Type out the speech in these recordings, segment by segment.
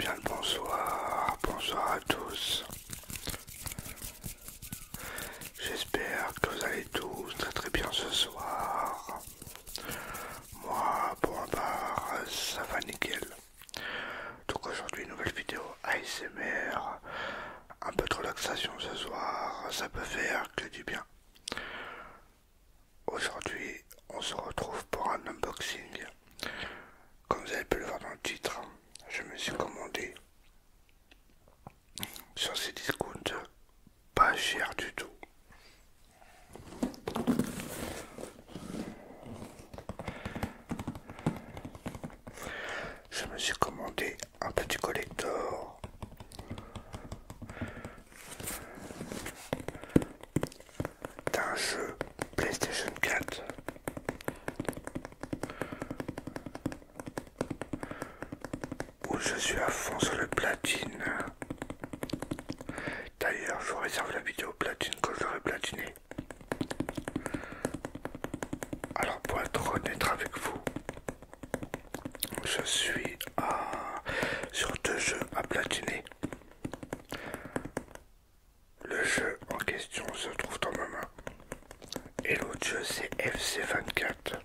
bien le bonsoir, bonsoir à tous. J'espère que vous allez tous très très bien ce soir. Moi, pour ma part, ça va nickel. Donc aujourd'hui, nouvelle vidéo ASMR. Un peu de relaxation ce soir, ça peut faire que du bien. Aujourd'hui, on se retrouve pour un unboxing. Comme vous avez pu le voir dans le titre, je me suis commandé sur ces discounts pas cher du tout. Je me suis commandé un petit collector d'un jeu PlayStation 4 où je suis à fond sur le platine. D'ailleurs, je vous réserve la vidéo platine quand j'aurai platiné. Alors pour être honnête avec vous, je suis sur deux jeux à platiner. Le jeu en question se trouve dans ma main. Et l'autre jeu c'est FC24.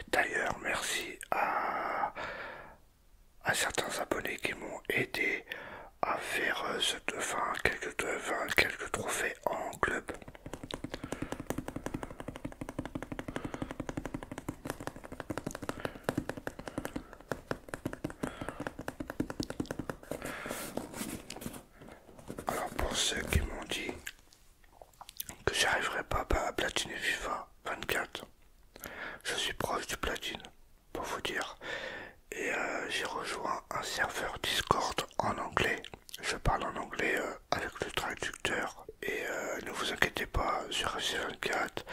D'ailleurs, merci à certains abonnés qui m'ont aidé à faire quelques trophées en club. Alors pour ceux qui m'ont dit que j'arriverai pas à platiner FIFA 24, je suis proche du platine, pour vous dire. Et j'ai rejoint un serveur Discord en anglais. Je parle en anglais avec le traducteur. Et ne vous inquiétez pas, sur FC24,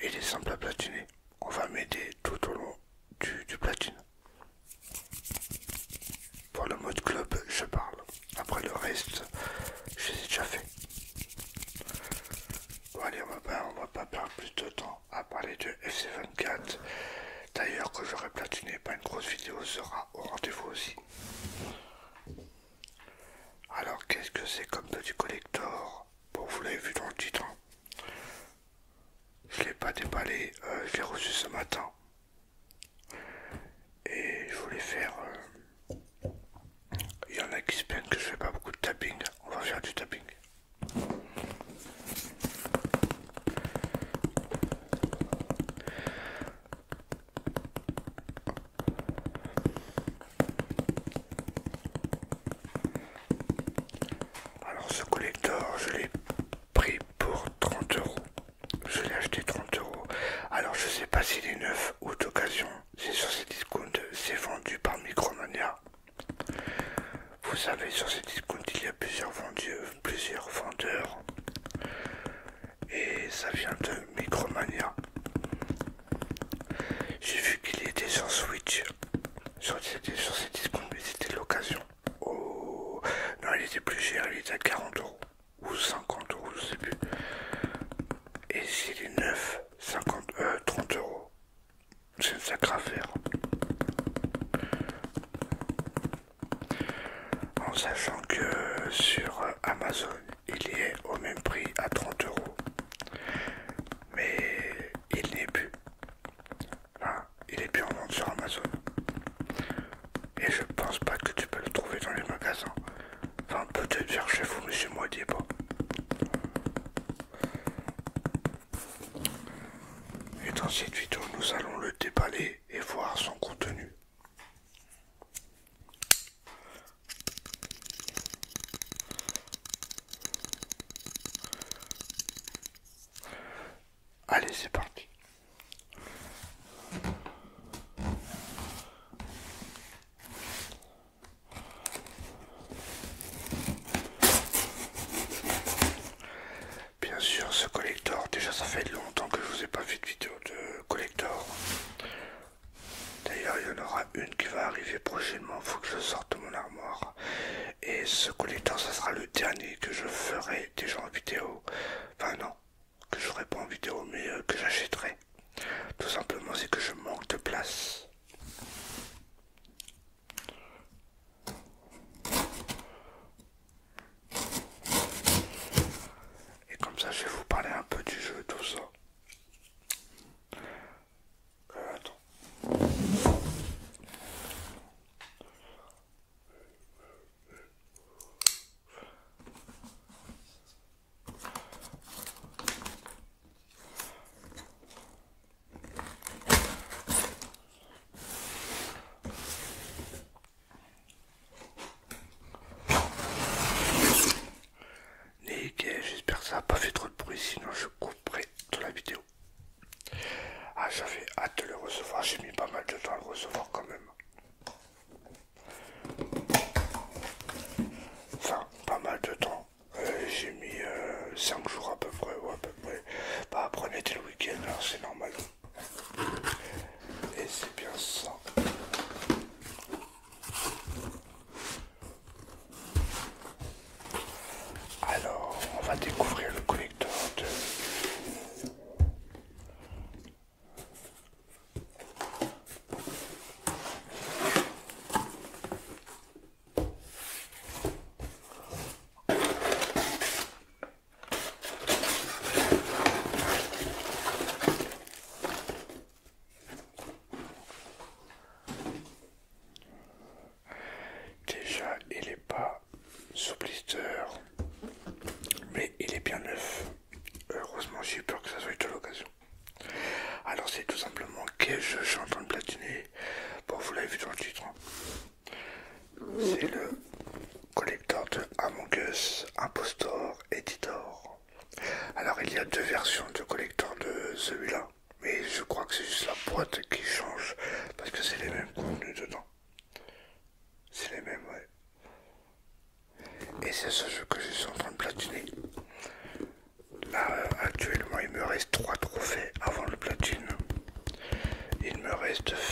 il est simple à platiner. On va m'aider tout au long du platine. Pour le mode club, je parle. Après le reste, je les ai déjà fait. Bon allez, on va pas perdre plus de temps à parler de FC24. D'ailleurs, quand j'aurai platiné, pas une grosse vidéo sera au rendez-vous aussi. Alors, qu'est-ce que c'est comme petit collector? Bon, vous l'avez vu dans le titre. Je l'ai pas déballé, je l'ai reçu ce matin. Et je voulais faire... Il y en a qui se plaignent que je fais pas beaucoup de tapping. On va faire du tapping. Alors ce collector, je l'ai pris pour 30 euros. Je l'ai acheté 30 euros. Alors je sais pas s'il est neuf ou d'occasion. C'est sur ces discounts, c'est vendu par Micromania. Vous savez, sur ces discounts, il y a plusieurs vendeurs. Et ça vient de Micromania. J'ai vu qu'il était sur Switch. Sur ces discounts, mais c'était de l'occasion. Oh, non, il était plus cher, il était à 40 euros. Ou 50 euros, je sais plus. Et s'il est neuf, 30 euros. C'est une sacrée affaire. En sachant que sur Amazon, il est au même prix à 30 euros. Mais il n'est plus. Enfin, il est plus en vente sur Amazon. Et je pense pas que tu peux le trouver dans les magasins. Enfin, peut-être vers chez vous, mais chez moi, il n'y est pas. Et dans cette vidéo, nous allons le déballer et voir son contenu. Allez, c'est parti. Bien sûr, ce collector, déjà ça fait longtemps que je vous ai pas fait de vidéo de collector. D'ailleurs, il y en aura une qui va arriver prochainement, faut que je sorte de mon armoire. Et ce collector, ça sera le dernier que je ferai déjà en vidéo. Enfin non, que je ferai pas en vidéo, mais que j'achèterai. Tout simplement, c'est que je manque de place.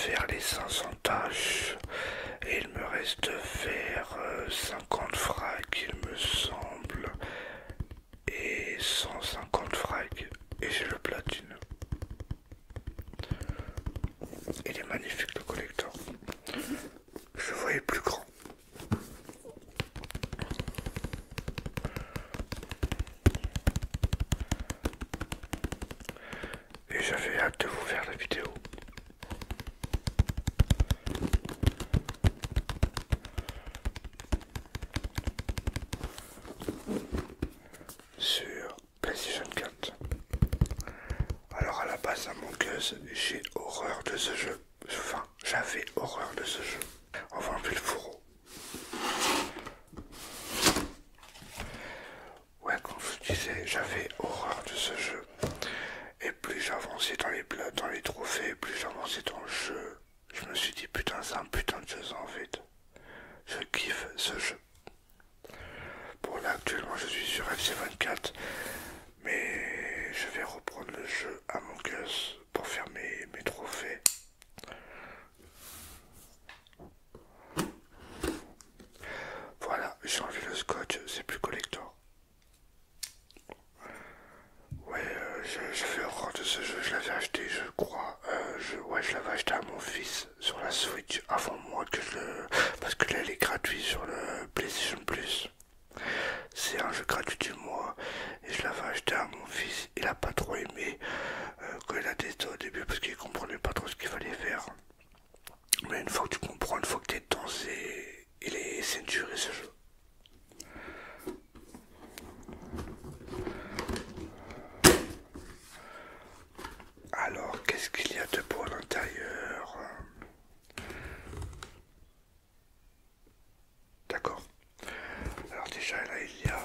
faire les 500 tâches et il me reste de faire 50 frags il me semble et 150 frags et j'ai le platine. Il est magnifique le collector. Je le voyais plus grand. Et j'avais hâte de vous faire la vidéo. Sur PlayStation 4. Alors à la base à mon Us, j'ai horreur de ce jeu. Enfin, j'avais horreur de ce jeu. On va enlever le fourreau. Ouais, comme je vous disais, j'avais horreur de ce jeu. Et plus j'avançais dans les trophées, plus j'avançais dans le jeu, je me suis dit putain c'est un putain de jeu en fait. Je kiffe ce jeu. Bon là actuellement je suis sur FC24, mais je vais reprendre le jeu à mon Us pour faire mes trophées. Voilà, j'ai enlevé le scotch, c'est plus collector. Ouais, j'avais horreur de ce jeu, je l'avais acheté, je crois. Ouais, je l'avais acheté à mon fils sur la Switch avant moi que je le. Parce que là, il est gratuit sur le PlayStation Plus. C'est un jeu gratuit du mois et je l'avais acheté à mon fils. Il a pas trop aimé quand il a testé au début parce qu'il comprenait pas trop ce qu'il fallait faire. Mais une fois que tu comprends, une fois que t'es dedans, c'est une tuerie ce jeu. Alors, qu'est-ce qu'il y a de beau à l'intérieur? D'accord. Alors déjà là, il y a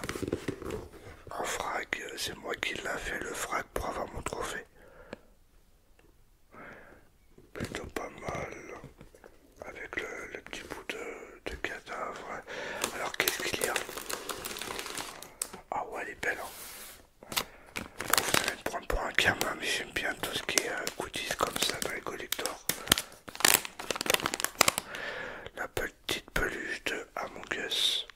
un frag. C'est moi qui l'a fait le frag pour avoir mon trophée. Plutôt pas mal. Avec le petit bout de cadavre. Alors, qu'est-ce qu'il y a? Ah ouais, elle est belle, hein. Bon, vous allez me prendre pour un gamin, mais j'aime bien tout ce qui est goodies comme ça dans les collectors. La petite peluche de Among Us.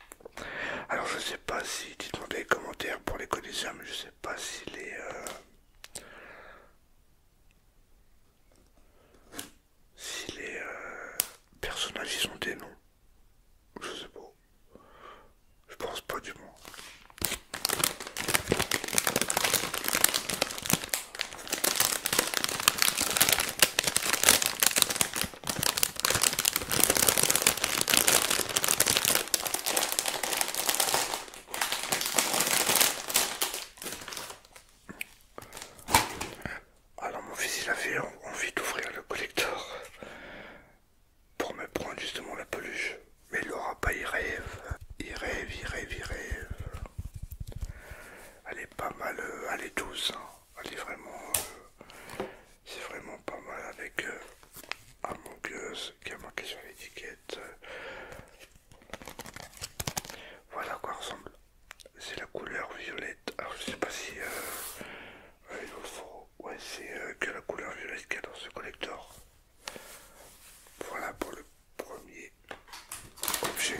Alors je sais pas si, dites-moi dans les commentaires pour les connaisseurs, mais je sais pas si les personnages ils ont des noms. Je sais pas. Je pense pas du moins. Alors mon fils il avait envie d'ouvrir le collector pour me prendre justement la peluche. Mais il l'aura pas, il rêve. Il rêve, il rêve, il rêve. Elle est pas mal, elle est douce, hein. Elle est vraiment, c'est vraiment pas mal avec Among Us qui a marqué sur l'étiquette. Voilà à quoi ressemble. C'est la couleur violette. Alors je sais pas si il nous le faut. Ouais, c'est que la couleur violette qu'il y a dans ce collector. Voilà pour le premier objet.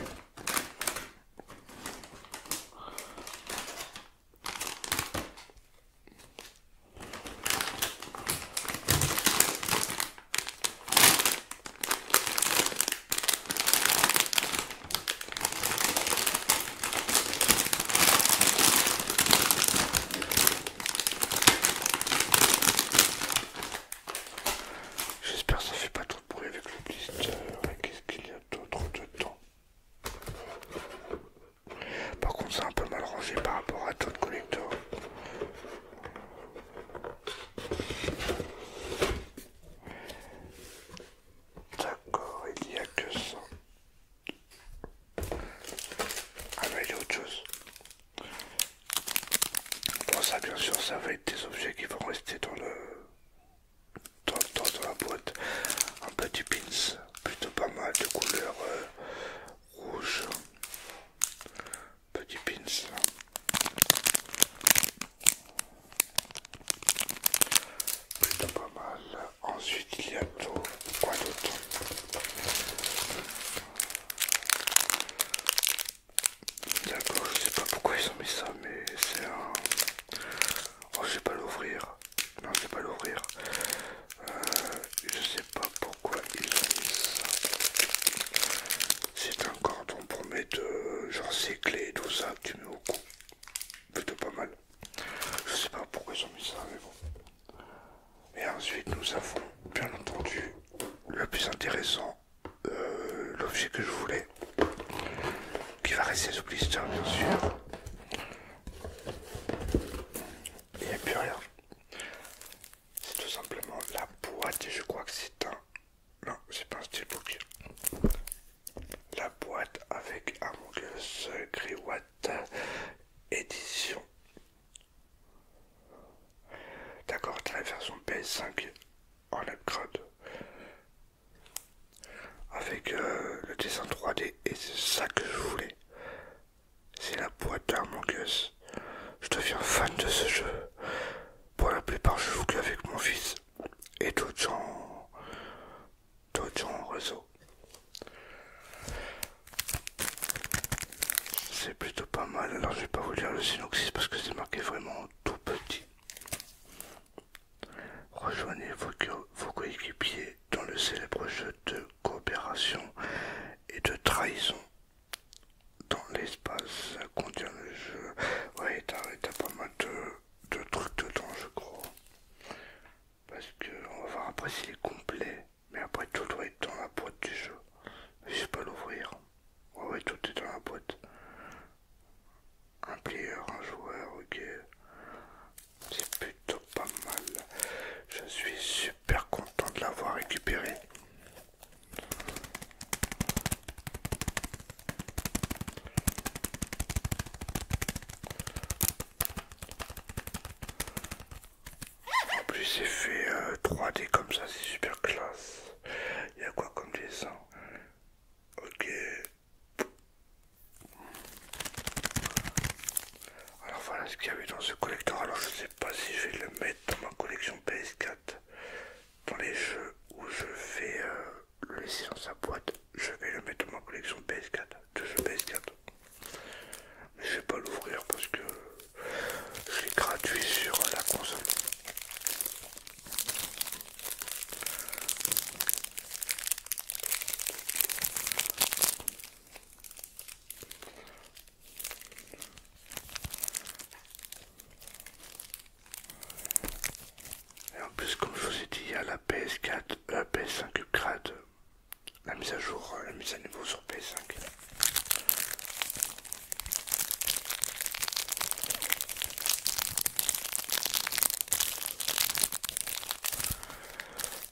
ses clés et tout ça que tu mets au cou. Plutôt pas mal. Je sais pas pourquoi ils ont mis ça, mais bon. Et ensuite nous avons bien entendu le plus intéressant, l'objet que je voulais, qui va rester sous blister bien sûr. Il n'y a plus rien. C'est tout simplement la boîte et je crois que c'est un... Non, c'est pas un steelbook. La boîte avec Among Us Greywatt édition. D'accord, t'as la version PS5 en upgrade. Avec le dessin 3D et c'est ça que je voulais. C'est la boîte d'Among Us. Je deviens fan de ce jeu. Pour la plupart, je joue qu'avec mon fils et d'autres gens en réseau. C'est plutôt pas mal. Alors, je vais pas vous lire le synopsis parce que c'est marqué vraiment tout petit. Rejoignez vos coéquipiers dans le célèbre jeu de coopération et de trahison. Dans l'espace, ça contient le jeu. Ouais, t'as pas mal de trucs dedans, je crois. Parce que on va voir après s'il est complet. Mais après, tout doit être dans la boîte du jeu. Mais je vais pas l'ouvrir. Ouais, tout est dans la boîte. Un player, un joueur, ok. C'est plutôt pas mal. Je suis super content de l'avoir récupéré. En plus c'est fait 3D comme ça, c'est super classe. Il y a quoi comme dessin? Ok. Alors voilà ce qu'il y avait dans ce collector. Alors je sais pas si je vais le mettre dans ma collection PS4. Dans les jeux où je vais le laisser dans sa boîte, je vais le mettre dans ma collection PS4. De jeux PS4. Mais je vais pas l'ouvrir parce que je l'ai gratuit sur la console. Et en plus, comme je vous ai dit, il y a la PS4, la PS5 upgrade, la mise à jour, la mise à niveau sur PS5.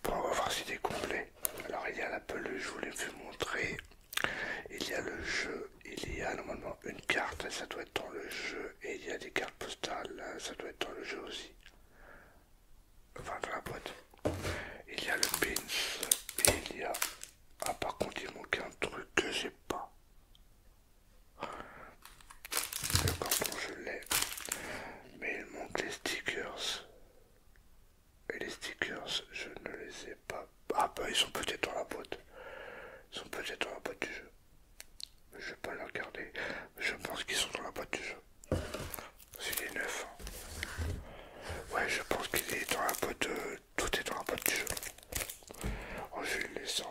Bon, on va voir s'il est complet. Alors, il y a la peluche, je vous l'ai vu montrer. Il y a le jeu, il y a normalement une carte, ça doit être dans le jeu. Et il y a des cartes postales, ça doit être dans le jeu aussi. Enfin, dans la boîte. Il y a le pins. Et il y a... Ah, par contre, il manque un truc que j'ai pas. Le carton, je l'ai. Mais il manque les stickers. Et les stickers, je ne les ai pas. Ah bah ils sont peut-être dans la boîte. Ils sont peut-être dans la boîte du jeu. Mais je vais pas les regarder. Mais je pense qu'ils sont dans la boîte du jeu. C'est les 9. Ouais, je pense qu'il est dans la boîte. Tout est dans la boîte du jeu. Oh, je vais le laisser.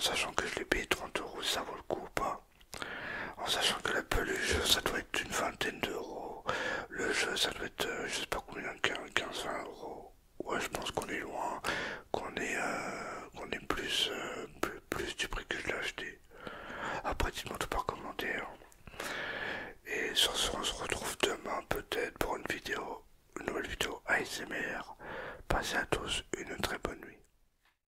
sachant que je l'ai payé 30 €, ça vaut le coup ou pas. En sachant que la peluche, ça doit être une vingtaine d'euros. Le jeu, ça doit être, je sais pas combien, 15-20 €. Ouais, je pense qu'on est loin, qu'on est plus du prix que je l'ai acheté. Après, dites-moi tout par commentaire. Et sur ce, on se retrouve demain peut-être pour une nouvelle vidéo ASMR. Passez à tous une très bonne nuit.